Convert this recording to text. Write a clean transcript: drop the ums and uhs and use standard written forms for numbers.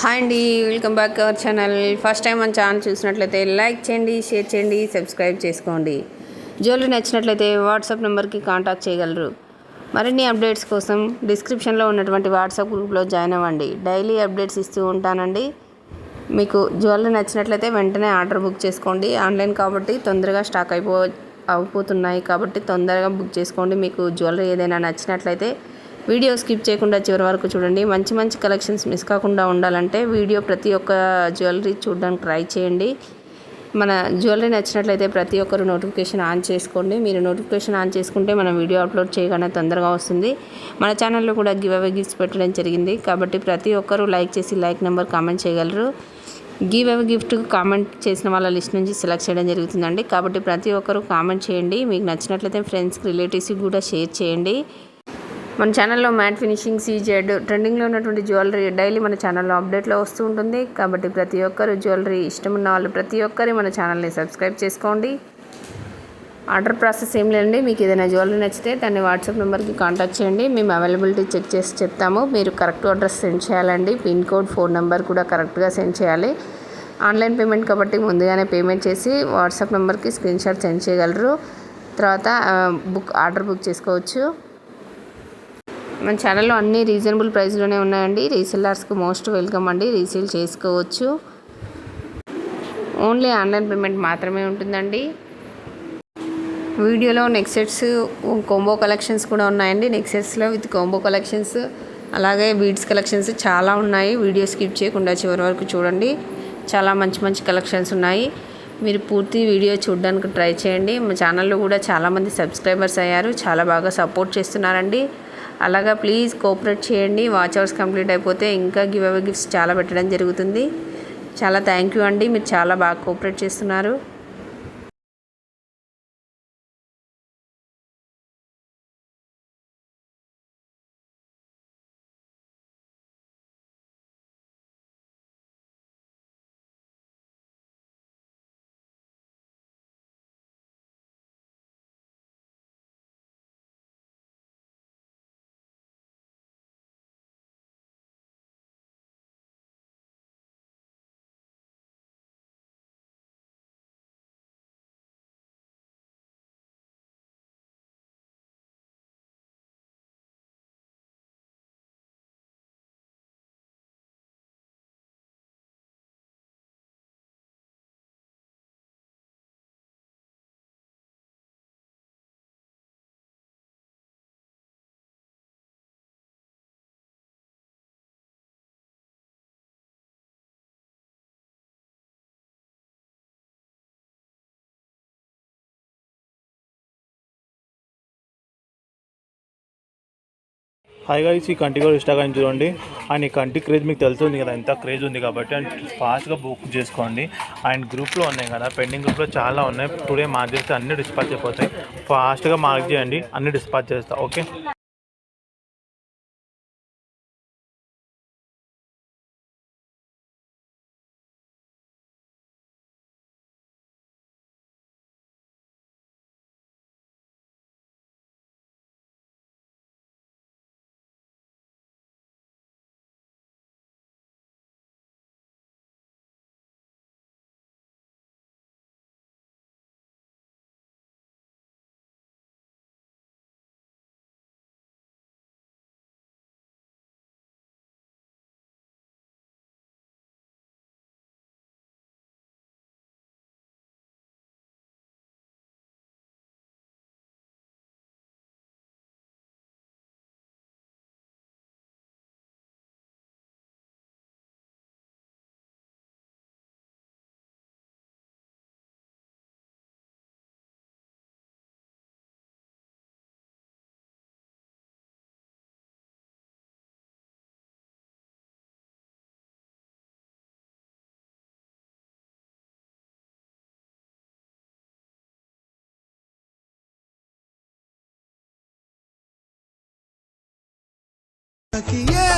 Hi అండి, welcome back our channel. First time మన channel చూసినట్లయితే లైక్ చేయండి, షేర్ చేయండి, సబ్స్క్రైబ్ చేసుకోండి. జ్యువెలరీ నచ్చినట్లయితే వాట్సాప్ నెంబర్కి కాంటాక్ట్ చేయగలరు. మరిన్ని అప్డేట్స్ కోసం డిస్క్రిప్షన్లో ఉన్నటువంటి వాట్సాప్ గ్రూప్లో జాయిన్ అవ్వండి. డైలీ అప్డేట్స్ ఇస్తూ ఉంటానండి. మీకు జ్యువెలరీ నచ్చినట్లయితే వెంటనే ఆర్డర్ బుక్ చేసుకోండి. ఆన్లైన్ కాబట్టి తొందరగా స్టాక్ అయిపోతున్నాయి కాబట్టి తొందరగా బుక్ చేసుకోండి. మీకు జ్యువెలరీ ఏదైనా నచ్చినట్లయితే వీడియో స్కిప్ చేయకుండా చివరి వరకు చూడండి. మంచి మంచి కలెక్షన్స్ మిస్ కాకుండా ఉండాలంటే వీడియో ప్రతి ఒక్క జ్యువెలరీ చూడడానికి ట్రై చేయండి. మన జ్యువెలరీ నచ్చినట్లయితే ప్రతి ఒక్కరు నోటిఫికేషన్ ఆన్ చేసుకోండి. మీరు నోటిఫికేషన్ ఆన్ చేసుకుంటే మనం వీడియో అప్లోడ్ చేయగానే తొందరగా వస్తుంది. మన ఛానల్లో కూడా గివ్ అవే గిఫ్ట్స్ పెట్టడం జరిగింది కాబట్టి ప్రతి ఒక్కరూ లైక్ చేసి లైక్ నెంబర్ కామెంట్ చేయగలరు. గివ్ అవే గిఫ్ట్ కామెంట్ చేసిన వాళ్ళ లిస్ట్ నుంచి సెలెక్ట్ చేయడం జరుగుతుందండి. కాబట్టి ప్రతి ఒక్కరూ కామెంట్ చేయండి. మీకు నచ్చినట్లయితే ఫ్రెండ్స్కి రిలేటివ్స్కి కూడా షేర్ చేయండి. మన ఛానల్లో మ్యాట్ ఫినిషింగ్, సీజెడ్ ట్రెండింగ్లో ఉన్నటువంటి జ్యువెలరీ డైలీ మన ఛానల్లో అప్డేట్లో వస్తూ ఉంటుంది. కాబట్టి ప్రతి ఒక్కరు జ్యువెలరీ ఇష్టం ఉన్న వాళ్ళు ప్రతి ఒక్కరి మన ఛానల్ని సబ్స్క్రైబ్ చేసుకోండి. ఆర్డర్ ప్రాసెస్ ఏం లేదండి. మీకు ఏదైనా జ్యువెలరీ నచ్చితే దాన్ని వాట్సాప్ నెంబర్కి కాంటాక్ట్ చేయండి. మేము అవైలబిలిటీ చెక్ చేసి చెప్తాము. మీరు కరెక్ట్ అడ్రస్ సెండ్ చేయాలండి. పిన్ కోడ్, ఫోన్ నెంబర్ కూడా కరెక్ట్గా సెండ్ చేయాలి. ఆన్లైన్ పేమెంట్ కాబట్టి ముందుగానే పేమెంట్ చేసి వాట్సాప్ నెంబర్కి స్క్రీన్ షాట్ సెండ్ చేయగలరు. తర్వాత ఆర్డర్ బుక్ చేసుకోవచ్చు. మన ఛానల్లో అన్ని రీజనబుల్ ప్రైస్లోనే ఉన్నాయండి. రీసెల్లర్స్కి మోస్ట్ వెల్కమ్ అండి. రీసేల్ చేసుకోవచ్చు. ఓన్లీ ఆన్లైన్ పేమెంట్ మాత్రమే ఉంటుందండి. వీడియోలో నెక్ సెట్స్, కోంబో కలెక్షన్స్ కూడా ఉన్నాయండి. నెక్ సెట్స్లో విత్ కోంబో కలెక్షన్స్, అలాగే బీడ్స్ కలెక్షన్స్ చాలా ఉన్నాయి. వీడియో స్కిప్ చేయకుండా చివరి వరకు చూడండి. చాలా మంచి మంచి కలెక్షన్స్ ఉన్నాయి. మీరు పూర్తి వీడియో చూడడానికి ట్రై చేయండి. మా ఛానల్లో కూడా చాలామంది సబ్స్క్రైబర్స్ అయ్యారు. చాలా బాగా సపోర్ట్ చేస్తున్నారండి. అలాగా ప్లీజ్ కోఆపరేట్ చేయండి. వాచ్ అవర్స్ కంప్లీట్ అయిపోతే ఇంకా గివ్ అవే గిఫ్ట్స్ చాలా పెట్టడం జరుగుతుంది. చాలా థ్యాంక్ యూ అండి. మీరు చాలా బాగా కోఆపరేట్ చేస్తున్నారు. హాయ్ గైస్, ఈ కంటి కూడా ఇన్స్టాగ్రామ్ చూడండి. అండ్ ఈ కంటి క్రేజ్ మీకు తెలుస్తుంది కదా, ఎంత క్రేజ్ ఉంది కాబట్టి. అండ్ ఫాస్ట్గా బుక్ చేసుకోండి. అండ్ గ్రూప్లో ఉన్నాయి కదా, పెండింగ్ గ్రూప్లో చాలా ఉన్నాయి. టుడే మార్క్ చేస్తే అన్ని డిస్పాచ్ అయిపోతాయి. ఫాస్ట్గా మార్క్ చేయండి, అన్ని డిస్పాచ్ చేస్తా. ఓకే. Que